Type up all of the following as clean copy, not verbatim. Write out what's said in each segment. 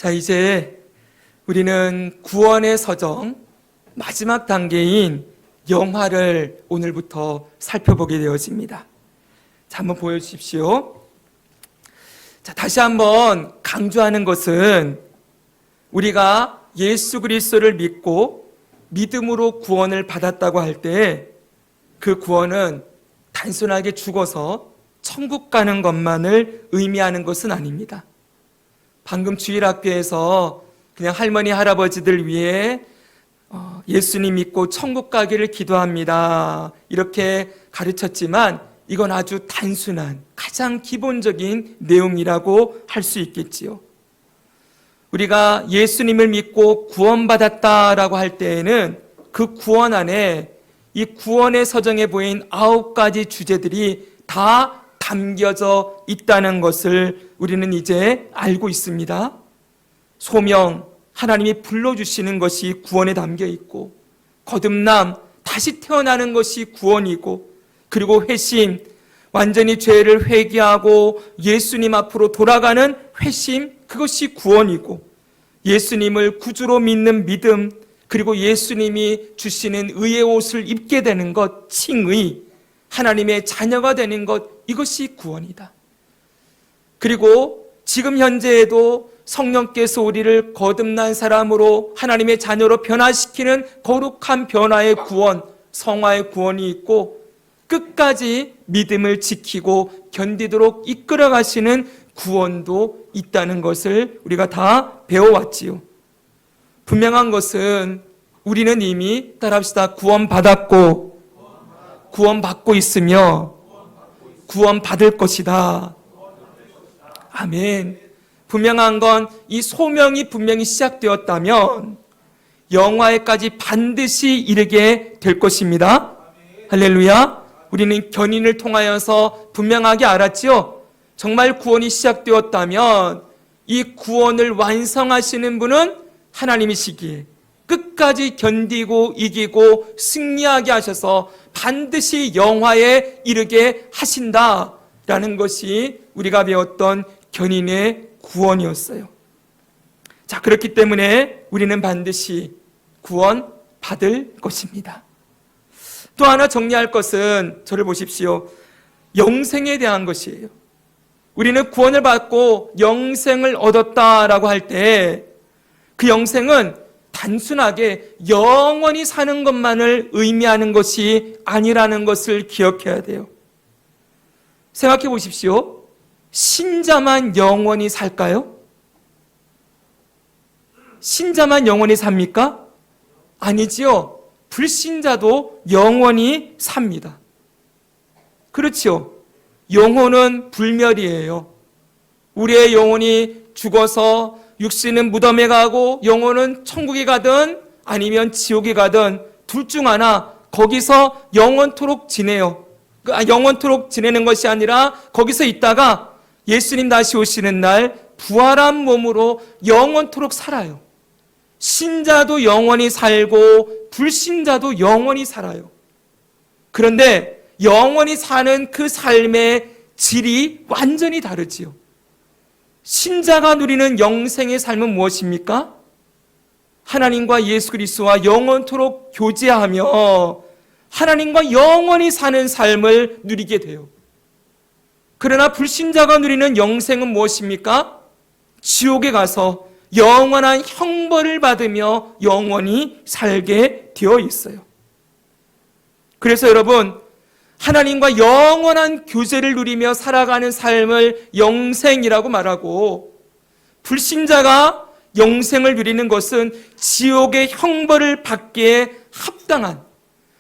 자, 이제 우리는 구원의 서정 마지막 단계인 영화를 오늘부터 살펴보게 되어집니다. 자, 한번 보여주십시오. 자, 다시 한번 강조하는 것은 우리가 예수 그리스도를 믿고 믿음으로 구원을 받았다고 할 때 그 구원은 단순하게 죽어서 천국 가는 것만을 의미하는 것은 아닙니다. 방금 주일학교에서 그냥 할머니 할아버지들 위해 예수님 믿고 천국 가기를 기도합니다 이렇게 가르쳤지만 이건 아주 단순한 가장 기본적인 내용이라고 할 수 있겠지요. 우리가 예수님을 믿고 구원받았다라고 할 때에는 그 구원 안에 이 구원의 서정에 보인 9가지 주제들이 다 담겨져 있다는 것을 우리는 이제 알고 있습니다. 소명, 하나님이 불러주시는 것이 구원에 담겨 있고, 거듭남, 다시 태어나는 것이 구원이고, 그리고 회심, 완전히 죄를 회개하고 예수님 앞으로 돌아가는 회심, 그것이 구원이고, 예수님을 구주로 믿는 믿음, 그리고 예수님이 주시는 의의 옷을 입게 되는 것, 칭의, 하나님의 자녀가 되는 것, 이것이 구원이다. 그리고 지금 현재에도 성령께서 우리를 거듭난 사람으로 하나님의 자녀로 변화시키는 거룩한 변화의 구원, 성화의 구원이 있고, 끝까지 믿음을 지키고 견디도록 이끌어 가시는 구원도 있다는 것을 우리가 다 배워왔지요. 분명한 것은 우리는 이미 따라합시다. 구원받았고 구원받고 있으며 구원받을 것이다. 아멘. 분명한 건 이 소명이 분명히 시작되었다면 영화에까지 반드시 이르게 될 것입니다. 할렐루야. 우리는 견인을 통하여서 분명하게 알았지요. 정말 구원이 시작되었다면 이 구원을 완성하시는 분은 하나님이시기에 끝까지 견디고 이기고 승리하게 하셔서 반드시 영화에 이르게 하신다라는 것이 우리가 배웠던 견인의 구원이었어요. 자, 그렇기 때문에 우리는 반드시 구원 받을 것입니다. 또 하나 정리할 것은 저를 보십시오. 영생에 대한 것이에요. 우리는 구원을 받고 영생을 얻었다라고 할 때 그 영생은 단순하게 영원히 사는 것만을 의미하는 것이 아니라는 것을 기억해야 돼요. 생각해 보십시오. 신자만 영원히 살까요? 신자만 영원히 삽니까? 아니지요. 불신자도 영원히 삽니다. 그렇지요. 영혼은 불멸이에요. 우리의 영혼이 죽어서 육신은 무덤에 가고 영혼은 천국에 가든 아니면 지옥에 가든 둘 중 하나 거기서 영원토록 지내요. 영원토록 지내는 것이 아니라 거기서 있다가 예수님 다시 오시는 날 부활한 몸으로 영원토록 살아요. 신자도 영원히 살고 불신자도 영원히 살아요. 그런데 영원히 사는 그 삶의 질이 완전히 다르지요. 신자가 누리는 영생의 삶은 무엇입니까? 하나님과 예수 그리스도와 영원토록 교제하며 하나님과 영원히 사는 삶을 누리게 돼요. 그러나 불신자가 누리는 영생은 무엇입니까? 지옥에 가서 영원한 형벌을 받으며 영원히 살게 되어 있어요. 그래서 여러분, 하나님과 영원한 교제를 누리며 살아가는 삶을 영생이라고 말하고, 불신자가 영생을 누리는 것은 지옥의 형벌을 받기에 합당한,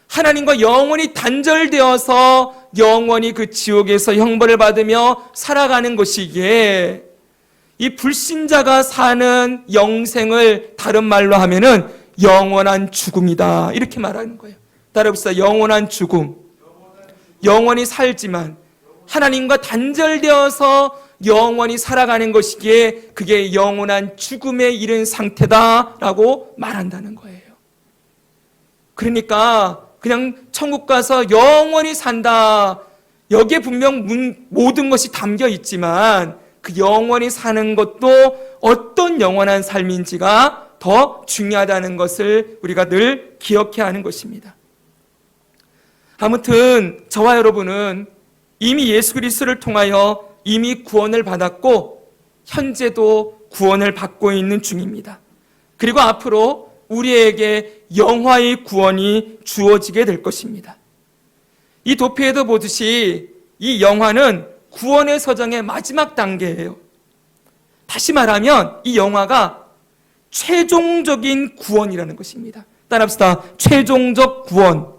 하나님과 영원히 단절되어서 영원히 그 지옥에서 형벌을 받으며 살아가는 것이기에 이 불신자가 사는 영생을 다른 말로 하면은 영원한 죽음이다, 이렇게 말하는 거예요. 따라해봅시다. 영원한 죽음. 영원히 살지만 하나님과 단절되어서 영원히 살아가는 것이기에 그게 영원한 죽음에 이른 상태다라고 말한다는 거예요. 그러니까 그냥 천국 가서 영원히 산다, 여기에 분명 모든 것이 담겨 있지만 그 영원히 사는 것도 어떤 영원한 삶인지가 더 중요하다는 것을 우리가 늘 기억해야 하는 것입니다. 아무튼 저와 여러분은 이미 예수 그리스도를 통하여 이미 구원을 받았고 현재도 구원을 받고 있는 중입니다. 그리고 앞으로 우리에게 영화의 구원이 주어지게 될 것입니다. 이 도표에도 보듯이 이 영화는 구원의 서정의 마지막 단계예요. 다시 말하면 이 영화가 최종적인 구원이라는 것입니다. 따라합시다. 최종적 구원.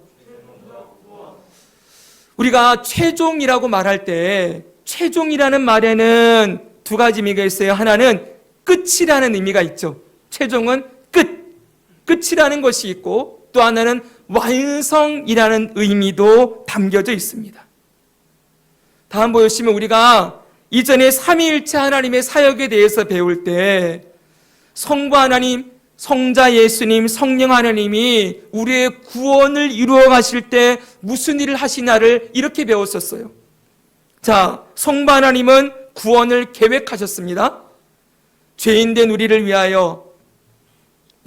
우리가 최종이라고 말할 때 최종이라는 말에는 두 가지 의미가 있어요. 하나는 끝이라는 의미가 있죠. 최종은 끝이라는 것이 있고 또 하나는 완성이라는 의미도 담겨져 있습니다. 다음 보시면 우리가 이전에 삼위일체 하나님의 사역에 대해서 배울 때 성부 하나님, 성자 예수님, 성령 하나님이 우리의 구원을 이루어 가실 때 무슨 일을 하시냐를 이렇게 배웠었어요. 자, 성부 하나님은 구원을 계획하셨습니다. 죄인된 우리를 위하여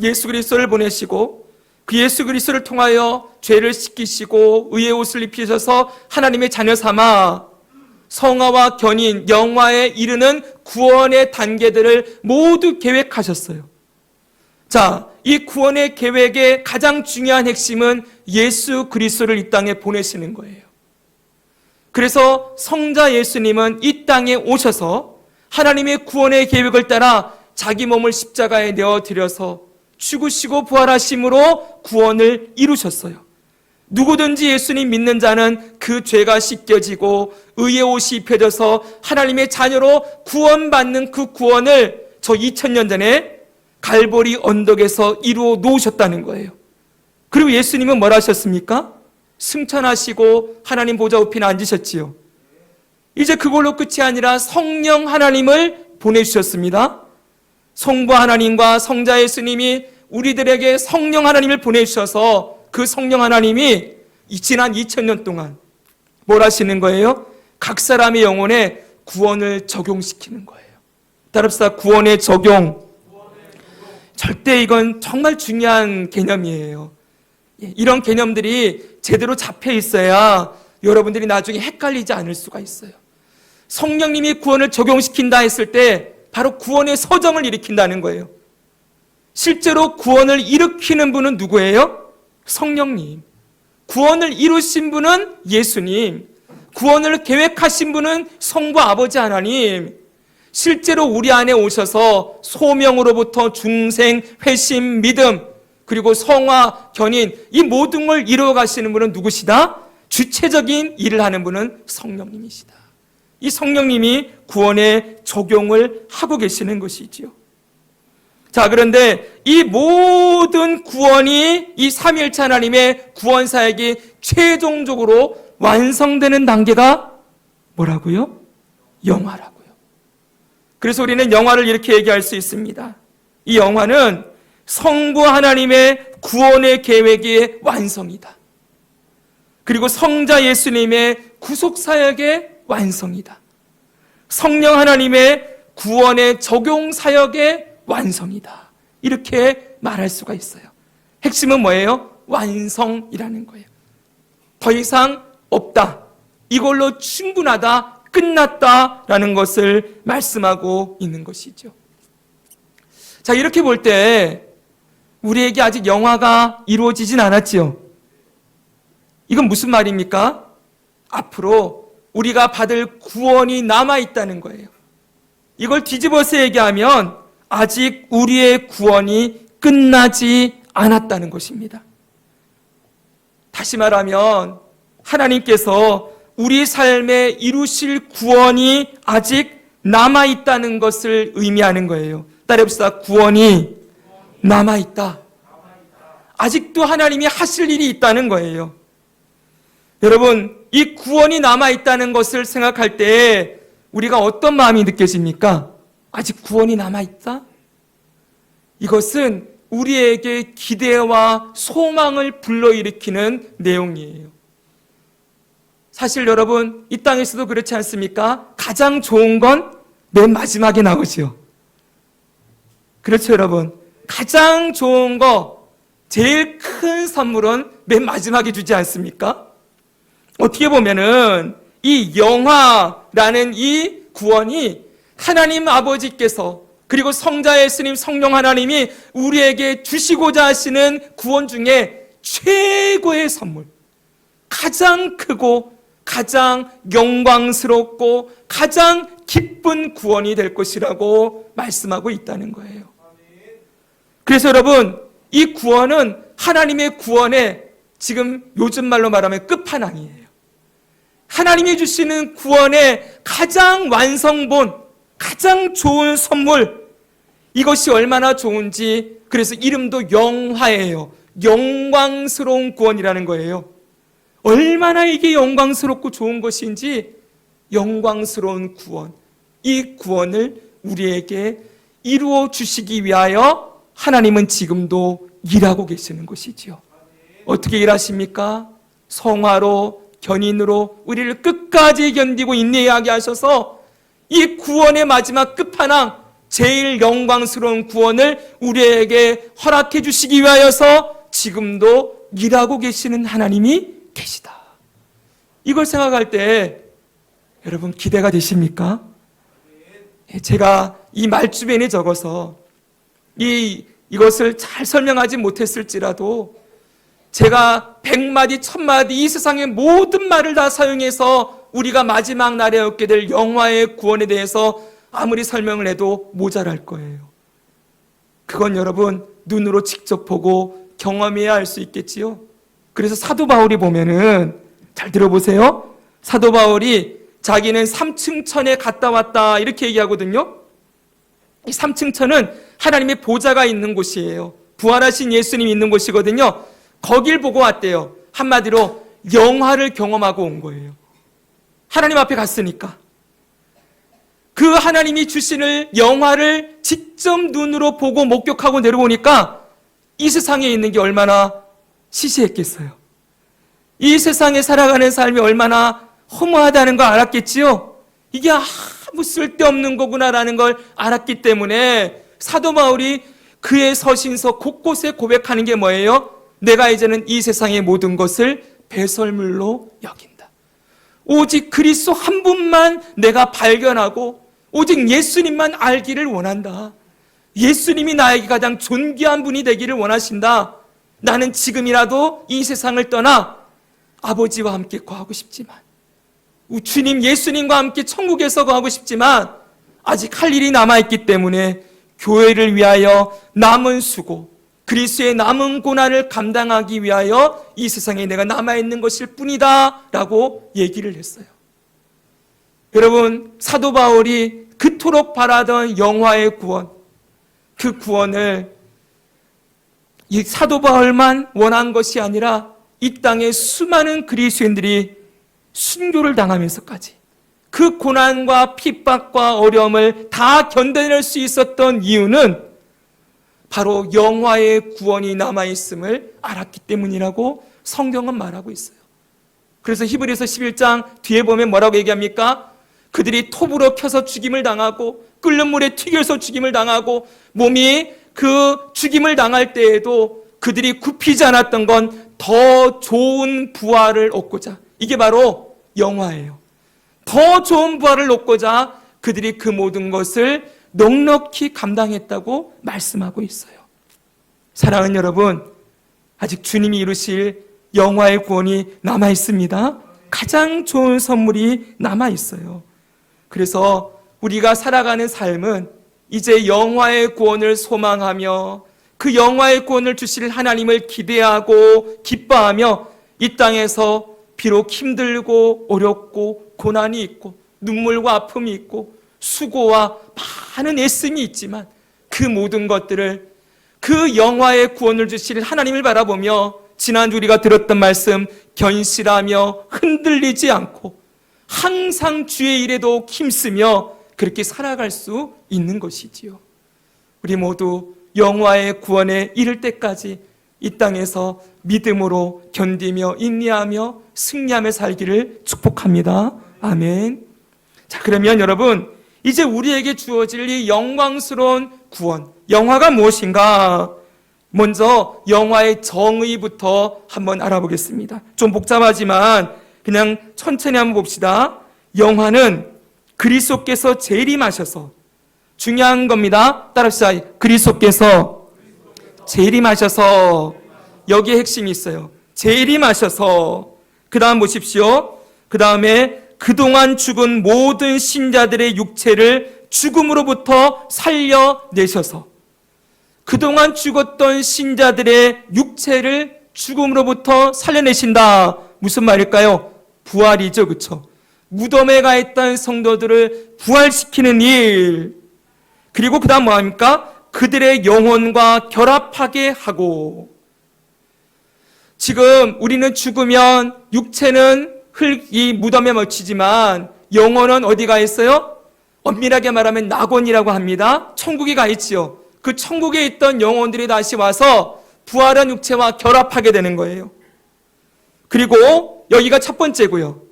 예수 그리스도를 보내시고 그 예수 그리스도를 통하여 죄를 씻기시고 의의 옷을 입히셔서 하나님의 자녀 삼아 성화와 견인, 영화에 이르는 구원의 단계들을 모두 계획하셨어요. 자, 이 구원의 계획의 가장 중요한 핵심은 예수 그리스도를 이 땅에 보내시는 거예요. 그래서 성자 예수님은 이 땅에 오셔서 하나님의 구원의 계획을 따라 자기 몸을 십자가에 내어드려서 죽으시고 부활하심으로 구원을 이루셨어요. 누구든지 예수님 믿는 자는 그 죄가 씻겨지고 의의 옷이 입혀져서 하나님의 자녀로 구원받는 그 구원을 저 2000년 전에 갈보리 언덕에서 이루어 놓으셨다는 거예요. 그리고 예수님은 뭘 하셨습니까? 승천하시고 하나님 보좌 우편에 앉으셨지요. 이제 그걸로 끝이 아니라 성령 하나님을 보내주셨습니다. 성부 하나님과 성자 예수님이 우리들에게 성령 하나님을 보내주셔서 그 성령 하나님이 지난 2000년 동안 뭘 하시는 거예요? 각 사람의 영혼에 구원을 적용시키는 거예요. 따라합시다. 구원의 적용. 절대 이건 정말 중요한 개념이에요. 이런 개념들이 제대로 잡혀 있어야 여러분들이 나중에 헷갈리지 않을 수가 있어요. 성령님이 구원을 적용시킨다 했을 때 바로 구원의 서정을 일으킨다는 거예요. 실제로 구원을 일으키는 분은 누구예요? 성령님. 구원을 이루신 분은 예수님. 구원을 계획하신 분은 성부 아버지 하나님. 실제로 우리 안에 오셔서 소명으로부터 중생, 회심, 믿음, 그리고 성화, 견인, 이 모든 걸 이루어 가시는 분은 누구시다? 주체적인 일을 하는 분은 성령님이시다. 이 성령님이 구원에 적용을 하고 계시는 것이지요. 자, 그런데 이 모든 구원이 이 삼위일체 하나님의 구원 사역이 최종적으로 완성되는 단계가 뭐라고요? 영화라고요. 그래서 우리는 영화를 이렇게 얘기할 수 있습니다. 이 영화는 성부 하나님의 구원의 계획의 완성이다. 그리고 성자 예수님의 구속 사역의 완성이다. 성령 하나님의 구원의 적용 사역의 완성이다. 이렇게 말할 수가 있어요. 핵심은 뭐예요? 완성이라는 거예요. 더 이상 없다. 이걸로 충분하다. 끝났다라는 것을 말씀하고 있는 것이죠. 자, 이렇게 볼 때 우리에게 아직 영화가 이루어지진 않았지요. 이건 무슨 말입니까? 앞으로 우리가 받을 구원이 남아있다는 거예요. 이걸 뒤집어서 얘기하면 아직 우리의 구원이 끝나지 않았다는 것입니다. 다시 말하면 하나님께서 우리 삶에 이루실 구원이 아직 남아있다는 것을 의미하는 거예요. 따라해봅시다. 구원이 남아있다. 아직도 하나님이 하실 일이 있다는 거예요. 여러분, 이 구원이 남아있다는 것을 생각할 때 우리가 어떤 마음이 느껴집니까? 아직 구원이 남아있다? 이것은 우리에게 기대와 소망을 불러일으키는 내용이에요. 사실 여러분, 이 땅에서도 그렇지 않습니까? 가장 좋은 건 맨 마지막에 나오지요. 그렇죠, 여러분. 가장 좋은 거, 제일 큰 선물은 맨 마지막에 주지 않습니까? 어떻게 보면은 이 영화라는 이 구원이 하나님 아버지께서 그리고 성자 예수님 성령 하나님이 우리에게 주시고자 하시는 구원 중에 최고의 선물, 가장 크고 가장 영광스럽고 가장 기쁜 구원이 될 것이라고 말씀하고 있다는 거예요. 그래서 여러분, 이 구원은 하나님의 구원의 지금 요즘 말로 말하면 끝판왕이에요. 하나님이 주시는 구원의 가장 완성본, 가장 좋은 선물, 이것이 얼마나 좋은지, 그래서 이름도 영화예요. 영광스러운 구원이라는 거예요. 얼마나 이게 영광스럽고 좋은 것인지, 영광스러운 구원, 이 구원을 우리에게 이루어 주시기 위하여 하나님은 지금도 일하고 계시는 것이지요. 어떻게 일하십니까? 성화로, 견인으로 우리를 끝까지 견디고 인내하게 하셔서 이 구원의 마지막 끝판왕, 제일 영광스러운 구원을 우리에게 허락해 주시기 위하여서 지금도 일하고 계시는 하나님이 계시다. 이걸 생각할 때 여러분 기대가 되십니까? 제가 이 말주변에 적어서 이것을 잘 설명하지 못했을지라도 제가 100마디, 1000마디 이 세상의 모든 말을 다 사용해서 우리가 마지막 날에 얻게 될 영화의 구원에 대해서 아무리 설명을 해도 모자랄 거예요. 그건 여러분 눈으로 직접 보고 경험해야 알 수 있겠지요. 그래서 사도 바울이 보면은 잘 들어보세요. 사도 바울이 자기는 3층 천에 갔다 왔다 이렇게 얘기하거든요. 이 3층 천은 하나님의 보좌가 있는 곳이에요. 부활하신 예수님이 있는 곳이거든요. 거길 보고 왔대요. 한마디로 영화를 경험하고 온 거예요. 하나님 앞에 갔으니까. 그 하나님이 주시는 영화를 직접 눈으로 보고 목격하고 내려오니까 이 세상에 있는 게 얼마나 시시했겠어요. 이 세상에 살아가는 삶이 얼마나 허무하다는 걸 알았겠지요. 이게 아무 쓸데없는 거구나라는 걸 알았기 때문에 사도 바울이 그의 서신서 곳곳에 고백하는 게 뭐예요? 내가 이제는 이 세상의 모든 것을 배설물로 여긴다. 오직 그리스도 한 분만 내가 발견하고 오직 예수님만 알기를 원한다. 예수님이 나에게 가장 존귀한 분이 되기를 원하신다. 나는 지금이라도 이 세상을 떠나 아버지와 함께 거하고 싶지만, 주님 예수님과 함께 천국에서 거하고 싶지만 아직 할 일이 남아있기 때문에 교회를 위하여 남은 수고, 그리스도의 남은 고난을 감당하기 위하여 이 세상에 내가 남아있는 것일 뿐이다 라고 얘기를 했어요. 여러분, 사도 바울이 그토록 바라던 영화의 구원, 그 구원을 이 사도 바울만 원한 것이 아니라 이 땅의 수많은 그리스도인들이 순교를 당하면서까지 그 고난과 핍박과 어려움을 다 견뎌낼 수 있었던 이유는 바로 영화의 구원이 남아있음을 알았기 때문이라고 성경은 말하고 있어요. 그래서 히브리서 11장 뒤에 보면 뭐라고 얘기합니까? 그들이 톱으로 켜서 죽임을 당하고 끓는 물에 튀겨서 죽임을 당하고 몸이 그 죽임을 당할 때에도 그들이 굽히지 않았던 건 더 좋은 부활을 얻고자, 이게 바로 영화예요. 더 좋은 부활을 얻고자 그들이 그 모든 것을 넉넉히 감당했다고 말씀하고 있어요. 사랑하는 여러분, 아직 주님이 이루실 영화의 구원이 남아 있습니다. 가장 좋은 선물이 남아 있어요. 그래서 우리가 살아가는 삶은 이제 영화의 구원을 소망하며 그 영화의 구원을 주실 하나님을 기대하고 기뻐하며 이 땅에서 비록 힘들고 어렵고 고난이 있고 눈물과 아픔이 있고 수고와 많은 애씀이 있지만 그 모든 것들을 그 영화의 구원을 주실 하나님을 바라보며 지난주 우리가 들었던 말씀, 견실하며 흔들리지 않고 항상 주의 일에도 힘쓰며 그렇게 살아갈 수 있는 것이지요. 우리 모두 영화의 구원에 이를 때까지 이 땅에서 믿음으로 견디며 인내하며 승리하며 살기를 축복합니다. 아멘. 자, 그러면 여러분, 이제 우리에게 주어질 이 영광스러운 구원, 영화가 무엇인가? 먼저 영화의 정의부터 한번 알아보겠습니다. 좀 복잡하지만 그냥 천천히 한번 봅시다. 영화는 그리스도께서 재림하셔서, 중요한 겁니다. 따라합시다. 그리스도께서 재림하셔서, 여기에 핵심이 있어요. 재림하셔서, 그 다음 보십시오. 그 다음에 그동안 죽은 모든 신자들의 육체를 죽음으로부터 살려내셔서, 그동안 죽었던 신자들의 육체를 죽음으로부터 살려내신다. 무슨 말일까요? 부활이죠. 그렇죠? 무덤에 가 있던 성도들을 부활시키는 일. 그리고 그 다음 뭐합니까? 그들의 영혼과 결합하게 하고. 지금 우리는 죽으면 육체는 이 무덤에 묻히지만 영혼은 어디가 있어요? 엄밀하게 말하면 낙원이라고 합니다. 천국에 가 있지요. 그 천국에 있던 영혼들이 다시 와서 부활한 육체와 결합하게 되는 거예요. 그리고 여기가 첫 번째고요.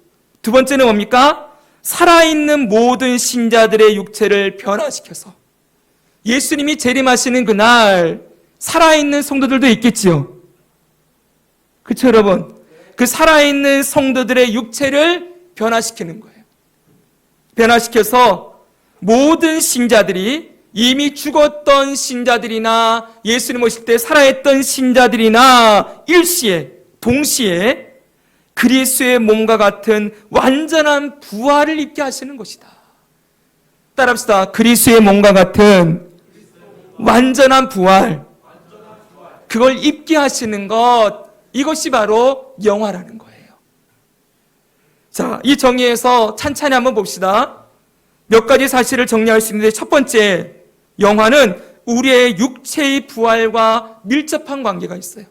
두 번째는 뭡니까? 살아있는 모든 신자들의 육체를 변화시켜서, 예수님이 재림하시는 그날 살아있는 성도들도 있겠지요. 그렇죠, 여러분? 그 살아있는 성도들의 육체를 변화시키는 거예요. 변화시켜서 모든 신자들이, 이미 죽었던 신자들이나 예수님 오실 때 살아있던 신자들이나 일시에, 동시에 그리스도의 몸과 같은 완전한 부활을 입게 하시는 것이다. 따라합시다. 그리스도의 몸과 같은 완전한 부활. 그걸 입게 하시는 것, 이것이 바로 영화라는 거예요. 자, 이 정의에서 찬찬히 한번 봅시다. 몇 가지 사실을 정리할 수 있는데, 첫 번째, 영화는 우리의 육체의 부활과 밀접한 관계가 있어요.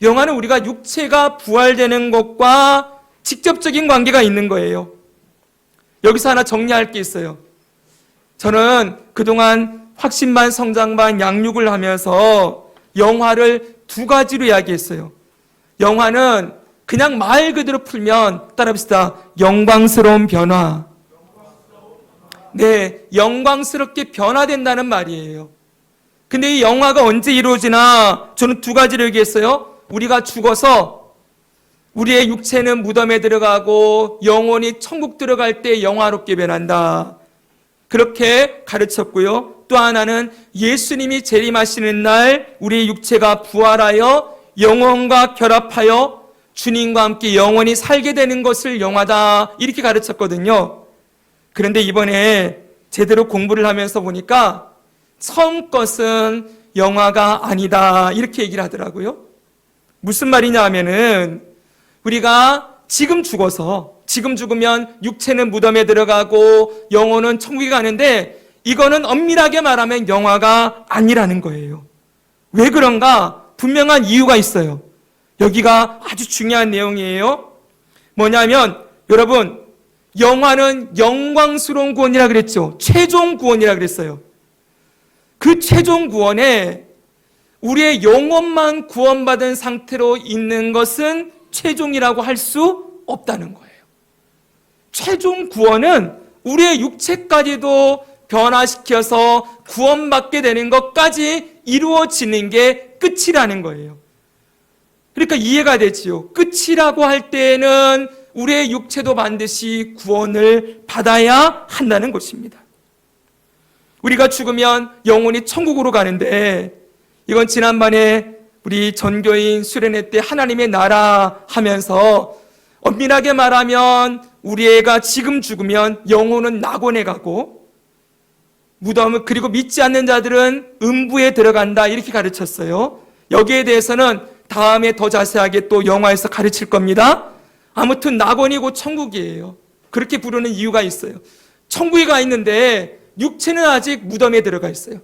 영화는 우리가 육체가 부활되는 것과 직접적인 관계가 있는 거예요. 여기서 하나 정리할 게 있어요. 저는 그동안 확신반, 성장반, 양육을 하면서 영화를 두 가지로 이야기했어요. 영화는 그냥 말 그대로 풀면, 따라합시다. 영광스러운 변화. 네, 영광스럽게 변화된다는 말이에요. 근데 이 영화가 언제 이루어지나? 저는 두 가지를 얘기했어요. 우리가 죽어서 우리의 육체는 무덤에 들어가고 영혼이 천국 들어갈 때 영화롭게 변한다. 그렇게 가르쳤고요. 또 하나는 예수님이 재림하시는 날 우리의 육체가 부활하여 영혼과 결합하여 주님과 함께 영원히 살게 되는 것을 영화다. 이렇게 가르쳤거든요. 그런데 이번에 제대로 공부를 하면서 보니까 처음 것은 영화가 아니다. 이렇게 얘기를 하더라고요. 무슨 말이냐 하면은 우리가 지금 죽어서, 지금 죽으면 육체는 무덤에 들어가고 영혼은 천국에 가는데, 이거는 엄밀하게 말하면 영화가 아니라는 거예요. 왜 그런가? 분명한 이유가 있어요. 여기가 아주 중요한 내용이에요. 뭐냐면 여러분, 영화는 영광스러운 구원이라 그랬죠. 최종 구원이라 그랬어요. 그 최종 구원에 우리의 영혼만 구원받은 상태로 있는 것은 최종이라고 할 수 없다는 거예요. 최종 구원은 우리의 육체까지도 변화시켜서 구원받게 되는 것까지 이루어지는 게 끝이라는 거예요. 그러니까 이해가 되지요. 끝이라고 할 때에는 우리의 육체도 반드시 구원을 받아야 한다는 것입니다. 우리가 죽으면 영혼이 천국으로 가는데, 이건 지난번에 우리 전교인 수련회 때 하나님의 나라 하면서 엄밀하게 말하면 우리 애가 지금 죽으면 영혼은 낙원에 가고 무덤을, 그리고 믿지 않는 자들은 음부에 들어간다. 이렇게 가르쳤어요. 여기에 대해서는 다음에 더 자세하게 또 영화에서 가르칠 겁니다. 아무튼 낙원이고 천국이에요. 그렇게 부르는 이유가 있어요. 천국에 가 있는데 육체는 아직 무덤에 들어가 있어요.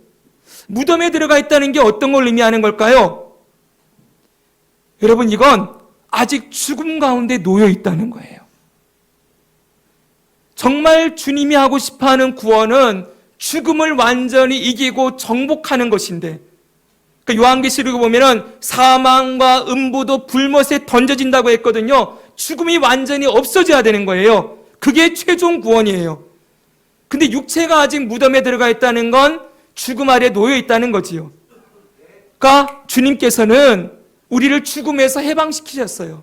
무덤에 들어가 있다는 게 어떤 걸 의미하는 걸까요? 여러분, 이건 아직 죽음 가운데 놓여 있다는 거예요. 정말 주님이 하고 싶어하는 구원은 죽음을 완전히 이기고 정복하는 것인데, 그러니까 요한계시록에 보면은 사망과 음부도 불못에 던져진다고 했거든요. 죽음이 완전히 없어져야 되는 거예요. 그게 최종 구원이에요. 근데 육체가 아직 무덤에 들어가 있다는 건 죽음 아래 놓여 있다는 거지요. 그러니까 주님께서는 우리를 죽음에서 해방시키셨어요.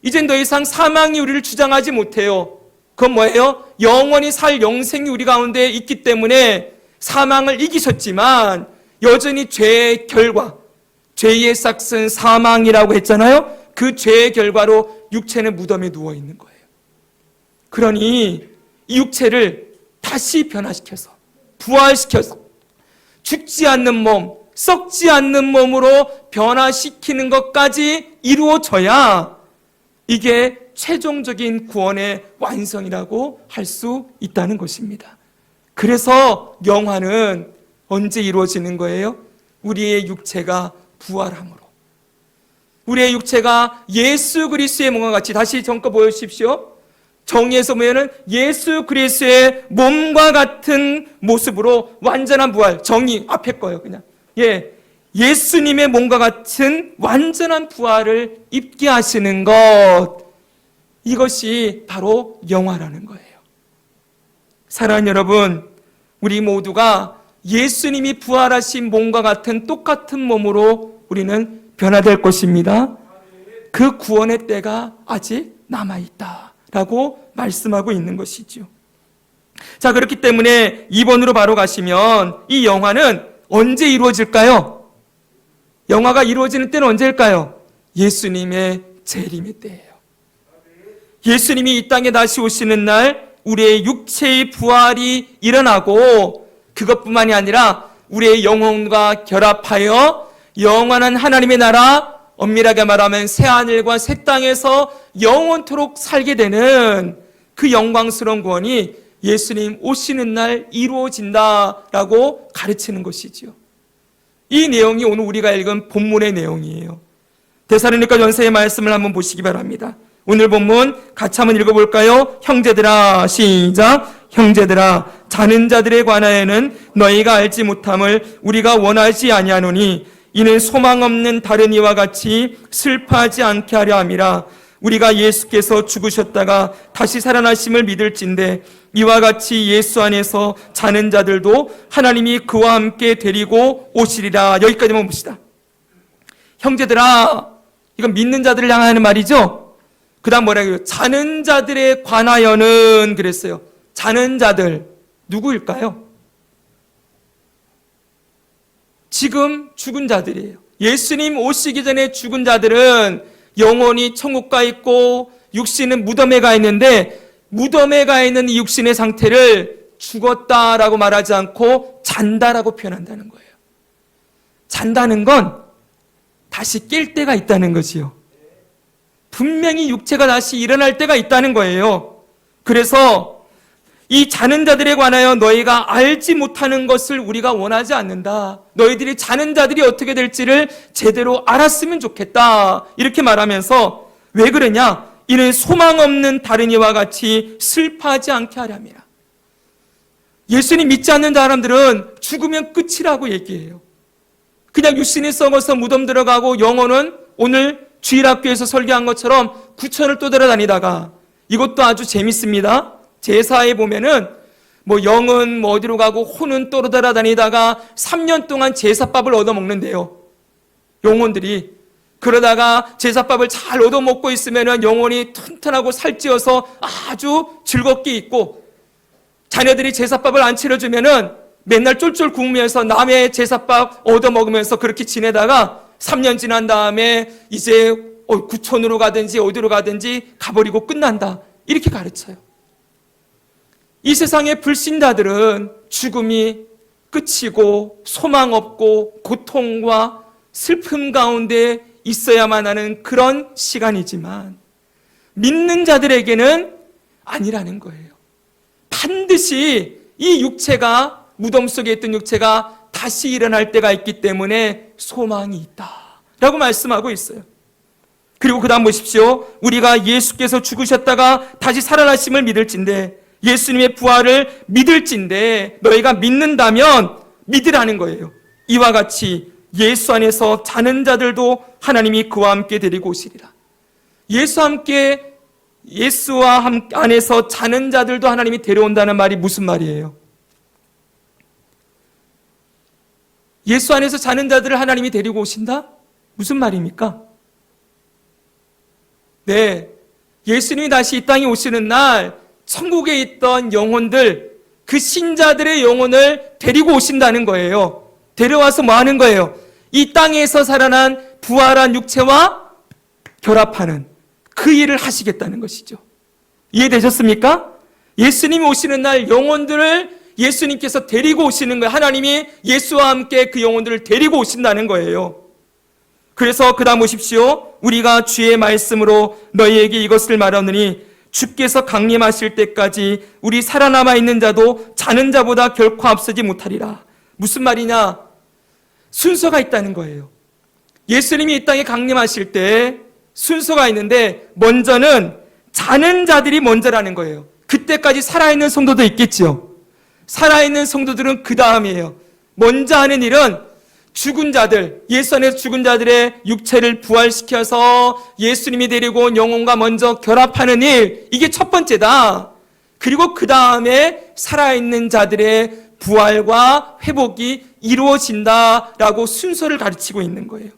이젠 더 이상 사망이 우리를 주장하지 못해요. 그건 뭐예요? 영원히 살 영생이 우리 가운데 있기 때문에 사망을 이기셨지만 여전히 죄의 결과, 죄의 싹은 사망이라고 했잖아요. 그 죄의 결과로 육체는 무덤에 누워 있는 거예요. 그러니 이 육체를 다시 변화시켜서 부활시켜서 죽지 않는 몸, 썩지 않는 몸으로 변화시키는 것까지 이루어져야 이게 최종적인 구원의 완성이라고 할 수 있다는 것입니다. 그래서 영화는 언제 이루어지는 거예요? 우리의 육체가 부활함으로. 우리의 육체가 예수 그리스도의 몸과 같이, 다시 정거 보여주십시오. 정의에서 보면은 예수 그리스도의 몸과 같은 모습으로 완전한 부활, 정의 앞에 거예요, 그냥. 예수님의 몸과 같은 완전한 부활을 입게 하시는 것, 이것이 바로 영화라는 거예요. 사랑하는 여러분, 우리 모두가 예수님이 부활하신 몸과 같은 똑같은 몸으로 우리는 변화될 것입니다. 그 구원의 때가 아직 남아있다라고 말씀하고 있는 것이죠. 자, 그렇기 때문에 2번으로 바로 가시면 이 영화는 언제 이루어질까요? 영화가 이루어지는 때는 언제일까요? 예수님의 재림의 때예요. 예수님이 이 땅에 다시 오시는 날 우리의 육체의 부활이 일어나고 그것뿐만이 아니라 우리의 영혼과 결합하여 영원한 하나님의 나라, 엄밀하게 말하면 새하늘과 새 땅에서 영원토록 살게 되는 그 영광스러운 구원이 예수님 오시는 날 이루어진다라고 가르치는 것이지요. 이 내용이 오늘 우리가 읽은 본문의 내용이에요. 데살로니가 전서의 말씀을 한번 보시기 바랍니다. 오늘 본문 같이 한번 읽어볼까요? 형제들아, 시작. 형제들아, 자는 자들에 관하여는 너희가 알지 못함을 우리가 원하지 아니하노니 이는 소망 없는 다른 이와 같이 슬퍼하지 않게 하려 함이라. 우리가 예수께서 죽으셨다가 다시 살아나심을 믿을진대 이와 같이 예수 안에서 자는 자들도 하나님이 그와 함께 데리고 오시리라. 여기까지만 봅시다. 형제들아, 이건 믿는 자들을 향하는 말이죠. 그 다음 뭐라고요? 자는 자들에 관하여는 그랬어요. 자는 자들 누구일까요? 지금 죽은 자들이에요. 예수님 오시기 전에 죽은 자들은 영혼이 천국 가 있고 육신은 무덤에 가 있는데 무덤에 가 있는 이 육신의 상태를 죽었다라고 말하지 않고 잔다라고 표현한다는 거예요. 잔다는 건 다시 깰 때가 있다는 거지요. 분명히 육체가 다시 일어날 때가 있다는 거예요. 그래서 이 자는 자들에 관하여 너희가 알지 못하는 것을 우리가 원하지 않는다. 너희들이 자는 자들이 어떻게 될지를 제대로 알았으면 좋겠다. 이렇게 말하면서 왜 그러냐? 이는 소망 없는 다른 이와 같이 슬퍼하지 않게 하려 함이라. 예수님 믿지 않는 사람들은 죽으면 끝이라고 얘기해요. 그냥 육신이 썩어서 무덤 들어가고 영혼은 오늘 주일학교에서 설교한 것처럼 구천을 떠돌아다니다가, 이것도 아주 재밌습니다. 제사에 보면은 영은 어디로 가고 혼은 떠돌아다니다가 3년 동안 제사밥을 얻어먹는데요. 영혼들이. 그러다가 제사밥을 잘 얻어먹고 있으면은 영혼이 튼튼하고 살찌어서 아주 즐겁게 있고, 자녀들이 제사밥을 안 차려주면은 맨날 쫄쫄 굶으면서 남의 제사밥 얻어먹으면서 그렇게 지내다가 3년 지난 다음에 이제 구천으로 가든지 어디로 가든지 가버리고 끝난다. 이렇게 가르쳐요. 이 세상의 불신자들은 죽음이 끝이고 소망 없고 고통과 슬픔 가운데 있어야만 하는 그런 시간이지만 믿는 자들에게는 아니라는 거예요. 반드시 이 육체가, 무덤 속에 있던 육체가 다시 일어날 때가 있기 때문에 소망이 있다라고 말씀하고 있어요. 그리고 그 다음 보십시오. 우리가 예수께서 죽으셨다가 다시 살아나심을 믿을진대, 예수님의 부활을 믿을진대 너희가 믿는다면 믿으라는 거예요. 이와 같이 예수 안에서 자는 자들도 하나님이 그와 함께 데리고 오시리라. 예수와 함께 예수와 안에서 자는 자들도 하나님이 데려온다는 말이 무슨 말이에요? 예수 안에서 자는 자들을 하나님이 데리고 오신다? 무슨 말입니까? 네, 예수님이 다시 이 땅에 오시는 날 천국에 있던 영혼들, 그 신자들의 영혼을 데리고 오신다는 거예요. 데려와서 뭐 하는 거예요? 이 땅에서 살아난 부활한 육체와 결합하는 그 일을 하시겠다는 것이죠. 이해되셨습니까? 예수님이 오시는 날 영혼들을 예수님께서 데리고 오시는 거예요. 하나님이 예수와 함께 그 영혼들을 데리고 오신다는 거예요. 그래서 그 다음 보십시오. 우리가 주의 말씀으로 너희에게 이것을 말하느니 주께서 강림하실 때까지 우리 살아남아 있는 자도 자는 자보다 결코 앞서지 못하리라. 무슨 말이냐? 순서가 있다는 거예요. 예수님이 이 땅에 강림하실 때 순서가 있는데 먼저는 자는 자들이 먼저라는 거예요. 그때까지 살아있는 성도도 있겠지요. 살아있는 성도들은 그 다음이에요. 먼저 하는 일은 죽은 자들, 예수 안에서 죽은 자들의 육체를 부활시켜서 예수님이 데리고 온 영혼과 먼저 결합하는 일, 이게 첫 번째다. 그리고 그 다음에 살아있는 자들의 부활과 회복이 이루어진다라고 순서를 가르치고 있는 거예요.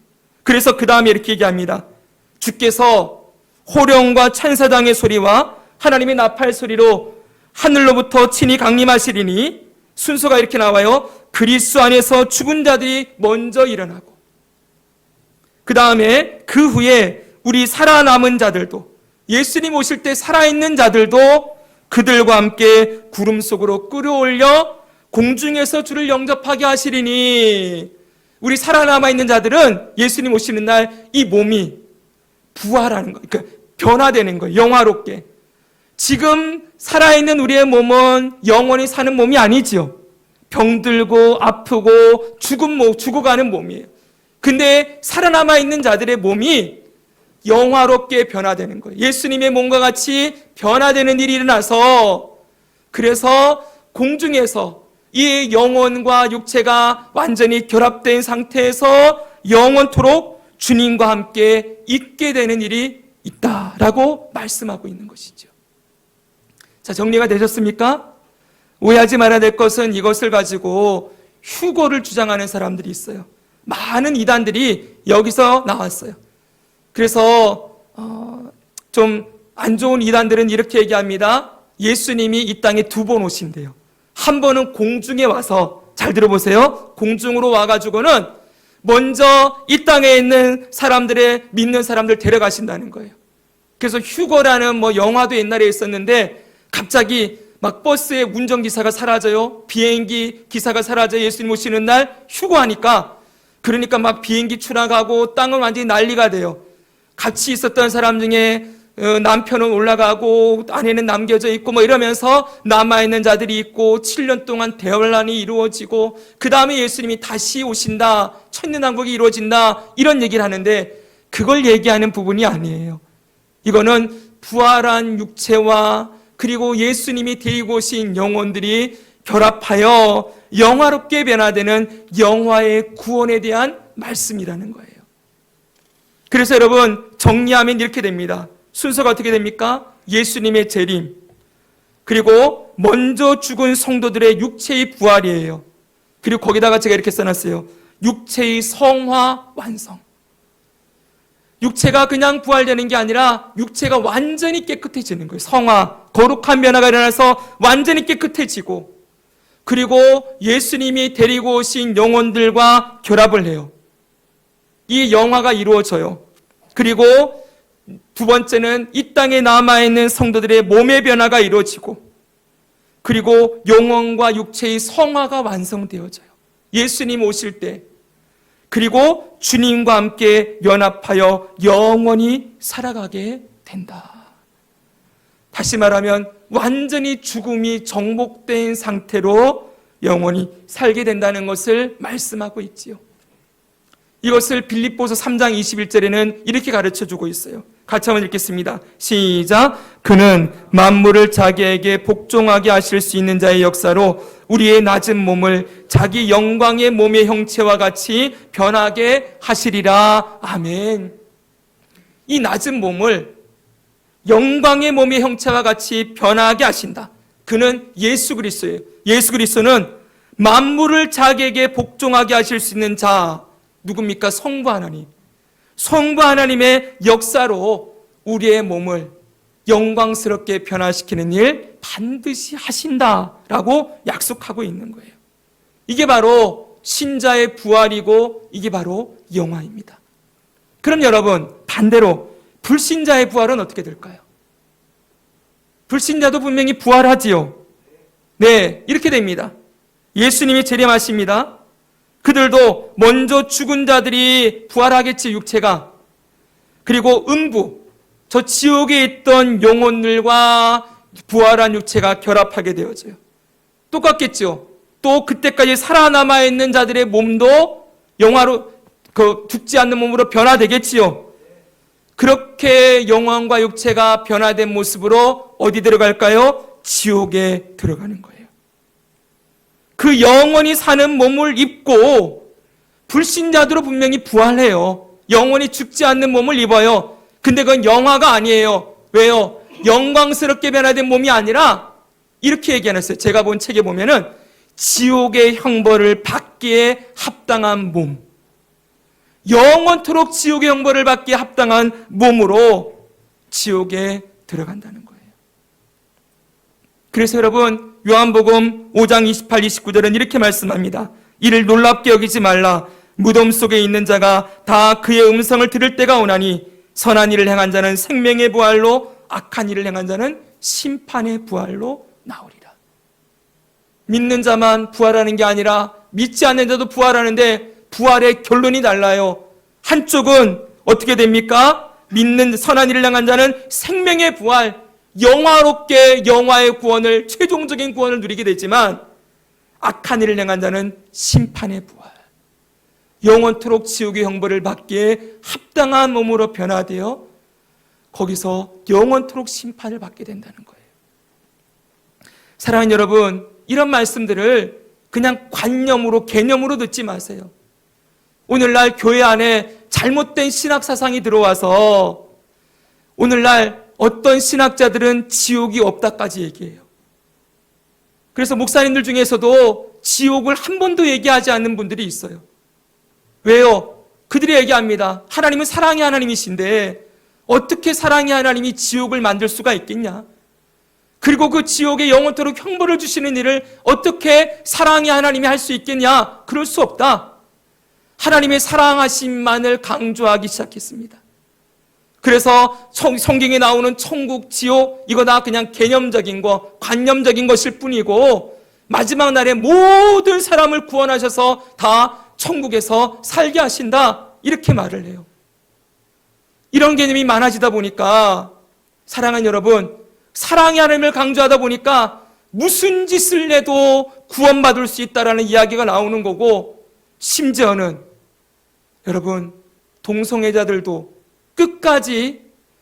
그래서 그 다음에 이렇게 얘기합니다. 주께서 호령과 찬사장의 소리와 하나님의 나팔 소리로 하늘로부터 친히 강림하시리니, 순서가 이렇게 나와요. 그리스도 안에서 죽은 자들이 먼저 일어나고, 그 다음에 그 후에 우리 살아남은 자들도, 예수님 오실 때 살아있는 자들도 그들과 함께 구름 속으로 끌어올려 공중에서 주를 영접하게 하시리니, 우리 살아남아 있는 자들은 예수님 오시는 날 이 몸이 부활하는 거예요. 그러니까 변화되는 거예요. 영화롭게. 지금 살아있는 우리의 몸은 영원히 사는 몸이 아니지요. 병들고 아프고 죽어가는 몸이에요. 근데 살아남아 있는 자들의 몸이 영화롭게 변화되는 거예요. 예수님의 몸과 같이 변화되는 일이 일어나서, 그래서 공중에서 이 영혼과 육체가 완전히 결합된 상태에서 영원토록 주님과 함께 있게 되는 일이 있다라고 말씀하고 있는 것이죠. 자, 정리가 되셨습니까? 오해하지 말아야 될 것은 이것을 가지고 휴거를 주장하는 사람들이 있어요. 많은 이단들이 여기서 나왔어요. 그래서 좀 안 좋은 이단들은 이렇게 얘기합니다. 예수님이 이 땅에 두 번 오신대요. 한 번은 공중에 와서, 잘 들어보세요. 공중으로 와가지고는 먼저 이 땅에 있는 사람들의, 믿는 사람들 데려가신다는 거예요. 그래서 휴거라는 영화도 옛날에 있었는데 갑자기 막 버스의 운전기사가 사라져요. 비행기 기사가 사라져요. 예수님 오시는 날 휴거하니까. 그러니까 막 비행기 추락하고 땅은 완전히 난리가 돼요. 같이 있었던 사람 중에 남편은 올라가고 아내는 남겨져 있고 이러면서 남아있는 자들이 있고 7년 동안 대환란이 이루어지고 그 다음에 예수님이 다시 오신다, 천년왕국이 이루어진다, 이런 얘기를 하는데 그걸 얘기하는 부분이 아니에요. 이거는 부활한 육체와 그리고 예수님이 데리고 오신 영혼들이 결합하여 영화롭게 변화되는 영화의 구원에 대한 말씀이라는 거예요. 그래서 여러분 정리하면 이렇게 됩니다. 순서가 어떻게 됩니까? 예수님의 재림, 그리고 먼저 죽은 성도들의 육체의 부활이에요. 그리고 거기다가 제가 이렇게 써놨어요. 육체의 성화 완성. 육체가 그냥 부활되는 게 아니라 육체가 완전히 깨끗해지는 거예요. 성화, 거룩한 변화가 일어나서 완전히 깨끗해지고, 그리고 예수님이 데리고 오신 영혼들과 결합을 해요. 이 영화가 이루어져요. 그리고 두 번째는 이 땅에 남아있는 성도들의 몸의 변화가 이루어지고, 그리고 영혼과 육체의 성화가 완성되어져요. 예수님 오실 때. 그리고 주님과 함께 연합하여 영원히 살아가게 된다. 다시 말하면 완전히 죽음이 정복된 상태로 영원히 살게 된다는 것을 말씀하고 있지요. 이것을 빌립보서 3장 21절에는 이렇게 가르쳐주고 있어요. 같이 한번 읽겠습니다. 시작. 그는 만물을 자기에게 복종하게 하실 수 있는 자의 역사로 우리의 낮은 몸을 자기 영광의 몸의 형체와 같이 변하게 하시리라. 아멘. 이 낮은 몸을 영광의 몸의 형체와 같이 변하게 하신다. 그는 예수 그리스도예요. 예수 그리스도는 만물을 자기에게 복종하게 하실 수 있는 자, 누굽니까? 성부 하나님. 성부 하나님의 역사로 우리의 몸을 영광스럽게 변화시키는 일 반드시 하신다라고 약속하고 있는 거예요. 이게 바로 신자의 부활이고 이게 바로 영화입니다. 그럼 여러분, 반대로 불신자의 부활은 어떻게 될까요? 불신자도 분명히 부활하지요. 네, 이렇게 됩니다. 예수님이 재림하십니다. 그들도 먼저 죽은 자들이 부활하겠지, 육체가. 그리고 음부, 저 지옥에 있던 영혼들과 부활한 육체가 결합하게 되어져요. 똑같겠죠. 또 그때까지 살아남아 있는 자들의 몸도 영화로, 죽지 않는 몸으로 변화되겠지요. 그렇게 영혼과 육체가 변화된 모습으로 어디 들어갈까요? 지옥에 들어가는 거예요. 그 영원히 사는 몸을 입고 불신자들로 분명히 부활해요. 영원히 죽지 않는 몸을 입어요. 근데 그건 영화가 아니에요. 왜요? 영광스럽게 변화된 몸이 아니라 이렇게 얘기해놨어요. 제가 본 책에 보면은 지옥의 형벌을 받기에 합당한 몸, 영원토록 지옥의 형벌을 받기에 합당한 몸으로 지옥에 들어간다는 거예요. 그래서 여러분, 요한복음 5장 28, 29절은 이렇게 말씀합니다. 이를 놀랍게 여기지 말라. 무덤 속에 있는 자가 다 그의 음성을 들을 때가 오나니 선한 일을 행한 자는 생명의 부활로, 악한 일을 행한 자는 심판의 부활로 나오리라. 믿는 자만 부활하는 게 아니라 믿지 않는 자도 부활하는데 부활의 결론이 달라요. 한쪽은 어떻게 됩니까? 믿는 선한 일을 행한 자는 생명의 부활, 영화롭게 영화의 구원을, 최종적인 구원을 누리게 되지만 악한 일을 행한 자는 심판의 부활, 영원토록 지옥의 형벌을 받기에 합당한 몸으로 변화되어 거기서 영원토록 심판을 받게 된다는 거예요. 사랑하는 여러분, 이런 말씀들을 그냥 관념으로, 개념으로 듣지 마세요. 오늘날 교회 안에 잘못된 신학 사상이 들어와서 오늘날 어떤 신학자들은 지옥이 없다까지 얘기해요. 그래서 목사님들 중에서도 지옥을 한 번도 얘기하지 않는 분들이 있어요. 왜요? 그들이 얘기합니다. 하나님은 사랑의 하나님이신데 어떻게 사랑의 하나님이 지옥을 만들 수가 있겠냐? 그리고 그 지옥에 영원토록 형벌을 주시는 일을 어떻게 사랑의 하나님이 할 수 있겠냐? 그럴 수 없다. 하나님의 사랑하심만을 강조하기 시작했습니다. 그래서 성경에 나오는 천국, 지옥, 이거 다 그냥 개념적인 거, 관념적인 것일 뿐이고 마지막 날에 모든 사람을 구원하셔서 다 천국에서 살게 하신다, 이렇게 말을 해요. 이런 개념이 많아지다 보니까 사랑하는 여러분, 사랑의 하나님을 강조하다 보니까 무슨 짓을 해도 구원받을 수 있다라는 이야기가 나오는 거고, 심지어는 여러분, 동성애자들도 끝까지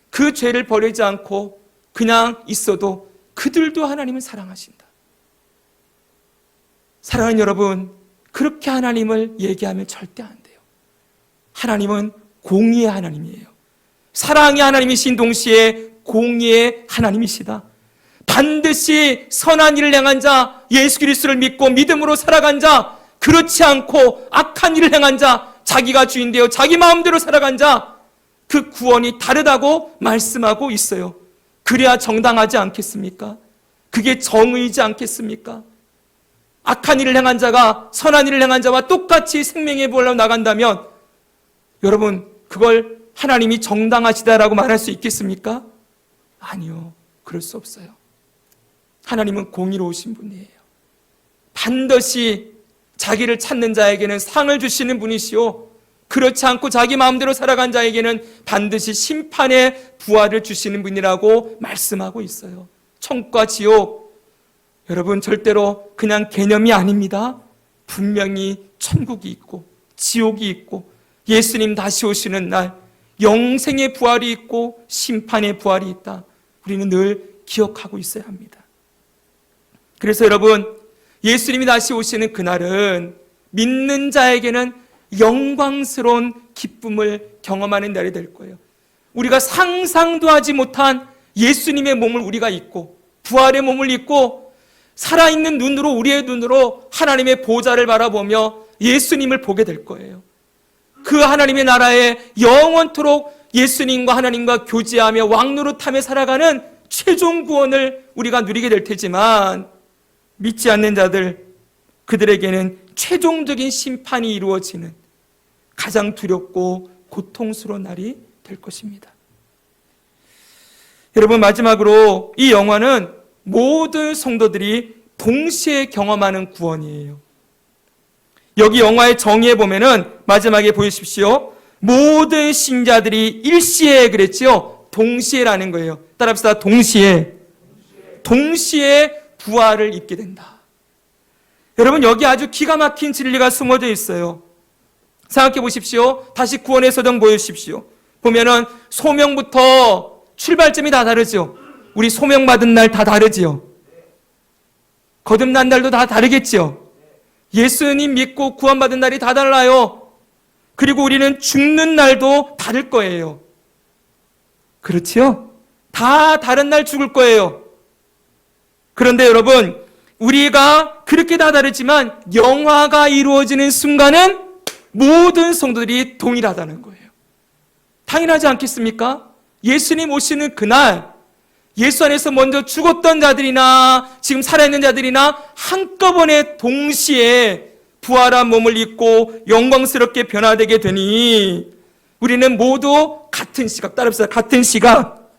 그 죄를 버리지 않고 그냥 있어도 그들도 하나님을 사랑하신다. 사랑하는 여러분, 그렇게 하나님을 얘기하면 절대 안 돼요. 하나님은 공의의 하나님이에요. 사랑의 하나님이신 동시에 공의의 하나님이시다. 반드시 선한 일을 행한 자, 예수 그리스도를 믿고 믿음으로 살아간 자, 그렇지 않고 악한 일을 행한 자, 자기가 주인 되어 자기 마음대로 살아간 자, 그 구원이 다르다고 말씀하고 있어요. 그래야 정당하지 않겠습니까? 그게 정의이지 않겠습니까? 악한 일을 행한 자가 선한 일을 행한 자와 똑같이 생명의 부활로 나간다면 여러분, 그걸 하나님이 정당하시다라고 말할 수 있겠습니까? 아니요, 그럴 수 없어요. 하나님은 공의로우신 분이에요. 반드시 자기를 찾는 자에게는 상을 주시는 분이시오, 그렇지 않고 자기 마음대로 살아간 자에게는 반드시 심판의 부활을 주시는 분이라고 말씀하고 있어요. 천국과 지옥, 여러분 절대로 그냥 개념이 아닙니다. 분명히 천국이 있고 지옥이 있고 예수님 다시 오시는 날 영생의 부활이 있고 심판의 부활이 있다. 우리는 늘 기억하고 있어야 합니다. 그래서 여러분, 예수님이 다시 오시는 그날은 믿는 자에게는 영광스러운 기쁨을 경험하는 날이 될 거예요. 우리가 상상도 하지 못한 예수님의 몸을 우리가 입고 부활의 몸을 입고 살아있는 눈으로 우리의 눈으로 하나님의 보좌를 바라보며 예수님을 보게 될 거예요. 그 하나님의 나라에 영원토록 예수님과 하나님과 교제하며 왕노릇하며 살아가는 최종 구원을 우리가 누리게 될 테지만 믿지 않는 자들, 그들에게는 최종적인 심판이 이루어지는 가장 두렵고 고통스러운 날이 될 것입니다. 여러분, 마지막으로 이 영화는 모든 성도들이 동시에 경험하는 구원이에요. 여기 영화의 정의에 보면은 마지막에 보십시오. 모든 신자들이 일시에 그랬지요. 동시에라는 거예요. 따라합시다. 동시에 부활을 입게 된다. 여러분, 여기 아주 기가 막힌 진리가 숨어져 있어요. 생각해 보십시오. 다시 구원의 서정 보여주십시오. 보면은 소명부터 출발점이 다 다르죠. 우리 소명받은 날 다 다르지요. 거듭난 날도 다 다르겠지요. 예수님 믿고 구원받은 날이 다 달라요. 그리고 우리는 죽는 날도 다를 거예요. 그렇지요? 다 다른 날 죽을 거예요. 그런데 여러분, 우리가 그렇게 다 다르지만 영화가 이루어지는 순간은 모든 성도들이 동일하다는 거예요. 당연하지 않겠습니까? 예수님 오시는 그날 예수 안에서 먼저 죽었던 자들이나 지금 살아있는 자들이나 한꺼번에 동시에 부활한 몸을 입고 영광스럽게 변화되게 되니 우리는 모두 같은 시각, 따라합시다. 같은 시각,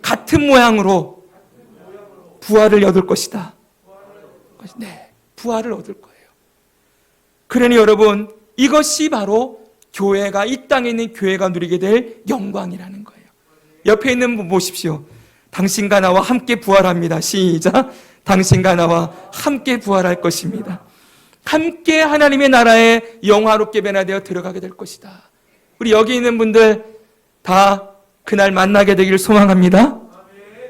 같은 모양으로 부활을 얻을 것이다. 네, 부활을 얻을 거예요. 그러니 여러분, 이것이 바로 교회가, 이 땅에 있는 교회가 누리게 될 영광이라는 거예요. 옆에 있는 분 보십시오. 당신과 나와 함께 부활합니다. 시작. 당신과 나와 함께 부활할 것입니다. 함께 하나님의 나라에 영화롭게 변화되어 들어가게 될 것이다. 우리 여기 있는 분들 다 그날 만나게 되기를 소망합니다.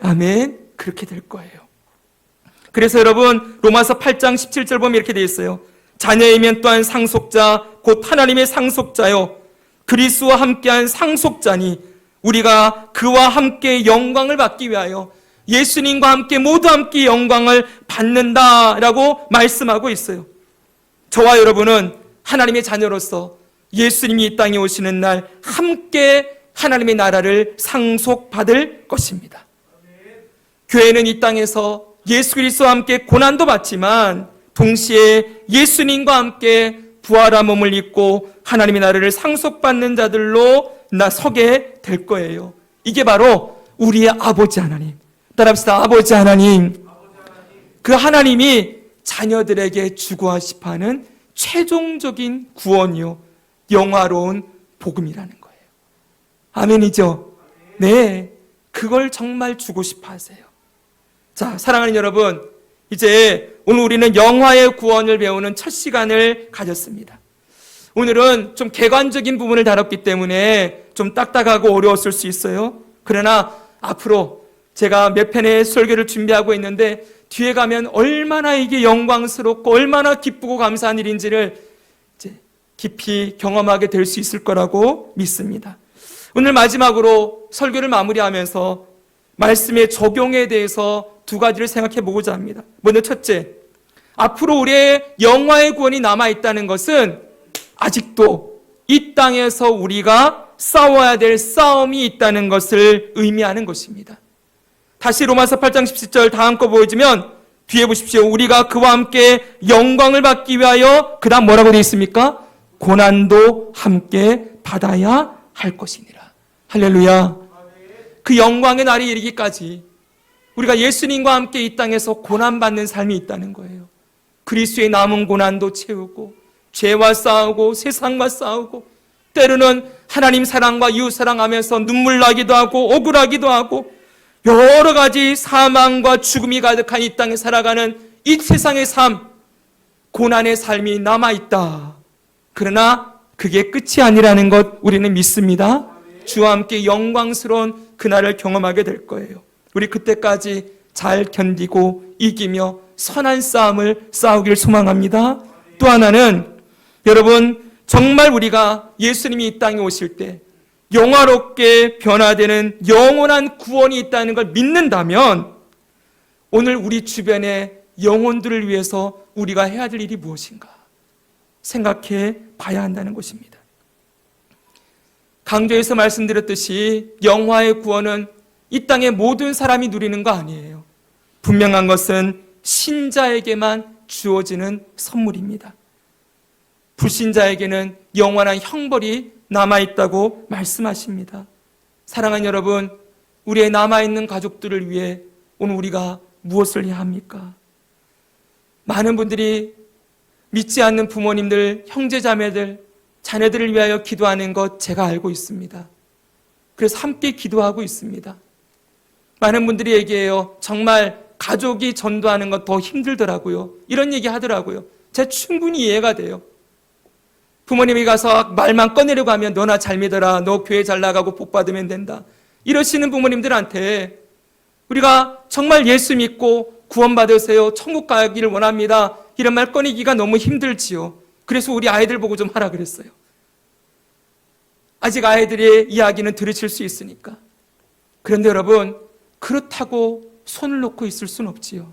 아멘. 그렇게 될 거예요. 그래서 여러분, 로마서 8장 17절 보면 이렇게 되어 있어요. 자녀이면 또한 상속자, 곧 하나님의 상속자요, 그리스도와 함께한 상속자니 우리가 그와 함께 영광을 받기 위하여 예수님과 함께 모두 함께 영광을 받는다라고 말씀하고 있어요. 저와 여러분은 하나님의 자녀로서 예수님이 이 땅에 오시는 날 함께 하나님의 나라를 상속받을 것입니다. 교회는 이 땅에서 예수 그리스도와 함께 고난도 받지만 동시에 예수님과 함께 부활한 몸을 입고 하나님의 나라를 상속받는 자들로 서게 될 거예요. 이게 바로 우리의 아버지 하나님. 따라합시다. 아버지 하나님. 그 하나님이 자녀들에게 주고 싶어하는 최종적인 구원이요, 영화로운 복음이라는 거예요. 아멘이죠? 네, 그걸 정말 주고 싶어 하세요. 자, 사랑하는 여러분, 이제 오늘 우리는 영화의 구원을 배우는 첫 시간을 가졌습니다. 오늘은 좀 객관적인 부분을 다뤘기 때문에 좀 딱딱하고 어려웠을 수 있어요. 그러나 앞으로 제가 몇 편의 설교를 준비하고 있는데 뒤에 가면 얼마나 이게 영광스럽고 얼마나 기쁘고 감사한 일인지를 이제 깊이 경험하게 될 수 있을 거라고 믿습니다. 오늘 마지막으로 설교를 마무리하면서 말씀의 적용에 대해서 두 가지를 생각해 보고자 합니다. 먼저 첫째, 앞으로 우리의 영화의 구원이 남아있다는 것은 아직도 이 땅에서 우리가 싸워야 될 싸움이 있다는 것을 의미하는 것입니다. 다시 로마서 8장 17절 다 한꺼 보여주면 뒤에 보십시오. 우리가 그와 함께 영광을 받기 위하여 그 다음 뭐라고 되어 있습니까? 고난도 함께 받아야 할 것이니라. 할렐루야. 그 영광의 날이 이르기까지 우리가 예수님과 함께 이 땅에서 고난받는 삶이 있다는 거예요. 그리스도의 남은 고난도 채우고 죄와 싸우고 세상과 싸우고 때로는 하나님 사랑과 이웃 사랑하면서 눈물 나기도 하고 억울하기도 하고 여러 가지 사망과 죽음이 가득한 이 땅에 살아가는 이 세상의 삶, 고난의 삶이 남아있다. 그러나 그게 끝이 아니라는 것 우리는 믿습니다. 주와 함께 영광스러운 그날을 경험하게 될 거예요. 우리 그때까지 잘 견디고 이기며 선한 싸움을 싸우길 소망합니다. 또 하나는 여러분, 정말 우리가 예수님이 이 땅에 오실 때 영화롭게 변화되는 영원한 구원이 있다는 걸 믿는다면 오늘 우리 주변의 영혼들을 위해서 우리가 해야 될 일이 무엇인가 생각해 봐야 한다는 것입니다. 강조해서 말씀드렸듯이 영화의 구원은 이 땅의 모든 사람이 누리는 거 아니에요. 분명한 것은 신자에게만 주어지는 선물입니다. 불신자에게는 영원한 형벌이 남아있다고 말씀하십니다. 사랑하는 여러분, 우리의 남아있는 가족들을 위해 오늘 우리가 무엇을 해야 합니까? 많은 분들이 믿지 않는 부모님들, 형제자매들, 자녀들을 위하여 기도하는 것 제가 알고 있습니다. 그래서 함께 기도하고 있습니다. 많은 분들이 얘기해요. 정말 가족이 전도하는 것 더 힘들더라고요. 이런 얘기 하더라고요. 제가 충분히 이해가 돼요. 부모님이 가서 말만 꺼내려고 하면 너나 잘 믿어라. 너 교회 잘 나가고 복 받으면 된다. 이러시는 부모님들한테 우리가 정말 예수 믿고 구원받으세요. 천국 가기를 원합니다. 이런 말 꺼내기가 너무 힘들지요. 그래서 우리 아이들 보고 좀 하라 그랬어요. 아직 아이들의 이야기는 들으실 수 있으니까. 그런데 여러분, 그렇다고 손을 놓고 있을 수는 없지요.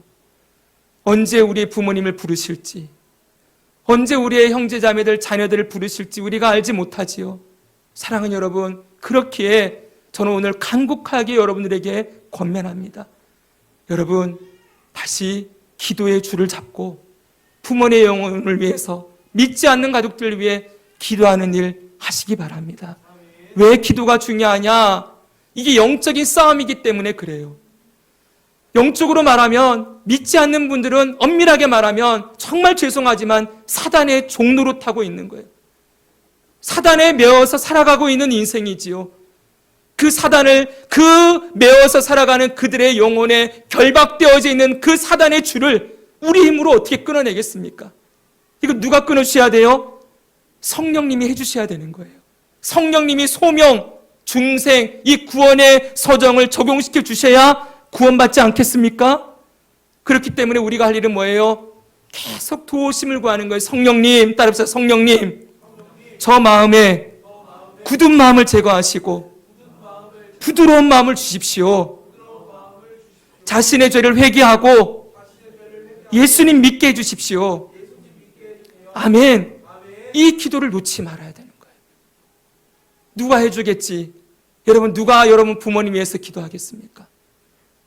언제 우리의 부모님을 부르실지, 언제 우리의 형제자매들, 자녀들을 부르실지 우리가 알지 못하지요. 사랑하는 여러분, 그렇기에 저는 오늘 간곡하게 여러분들에게 권면합니다. 여러분, 다시 기도의 줄을 잡고 부모님의 영혼을 위해서, 믿지 않는 가족들을 위해 기도하는 일 하시기 바랍니다. 왜 기도가 중요하냐? 이게 영적인 싸움이기 때문에 그래요. 영적으로 말하면, 믿지 않는 분들은 엄밀하게 말하면 정말 죄송하지만 사단의 종로로 타고 있는 거예요. 사단에 매어서 살아가고 있는 인생이지요. 그 사단을, 그 매어서 살아가는 그들의 영혼에 결박되어져 있는 그 사단의 줄을 우리 힘으로 어떻게 끊어내겠습니까? 이거 누가 끊어주셔야 돼요? 성령님이 해주셔야 되는 거예요. 성령님이 소명, 중생, 이 구원의 서정을 적용시켜 주셔야 구원받지 않겠습니까? 그렇기 때문에 우리가 할 일은 뭐예요? 계속 도우심을 구하는 거예요. 성령님, 따라서 성령님, 저 마음에 굳은 마음을 제거하시고 부드러운 마음을 주십시오. 자신의 죄를 회개하고 예수님 믿게 해주십시오. 아멘. 이 기도를 놓지 말아야 되는 거예요. 누가 해주겠지? 여러분, 누가 여러분 부모님 위해서 기도하겠습니까?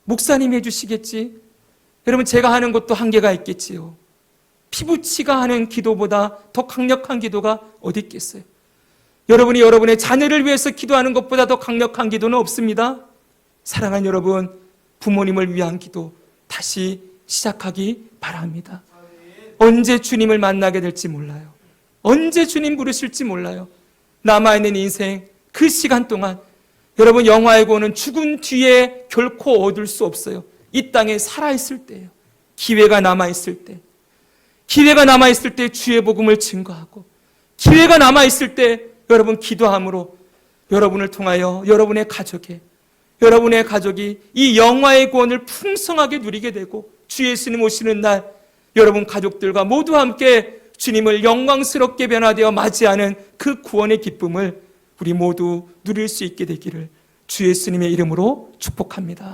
목사님이 해주시겠지? 여러분, 제가 하는 것도 한계가 있겠지요. 피부치가 하는 기도보다 더 강력한 기도가 어디 있겠어요? 여러분이 여러분의 자녀를 위해서 기도하는 것보다 더 강력한 기도는 없습니다. 사랑하는 여러분, 부모님을 위한 기도 다시 시작하기 바랍니다. 언제 주님을 만나게 될지 몰라요. 언제 주님 부르실지 몰라요. 남아있는 인생 그 시간 동안 여러분, 영화의 구원은 죽은 뒤에 결코 얻을 수 없어요. 이 땅에 살아있을 때예요. 기회가 남아있을 때, 기회가 남아있을 때 주의 복음을 증거하고, 기회가 남아있을 때 여러분 기도함으로 여러분을 통하여 여러분의 가족이 이 영화의 구원을 풍성하게 누리게 되고, 주 예수님 오시는 날 여러분 가족들과 모두 함께 주님을 영광스럽게 변화되어 맞이하는 그 구원의 기쁨을 우리 모두 누릴 수 있게 되기를 주 예수님의 이름으로 축복합니다.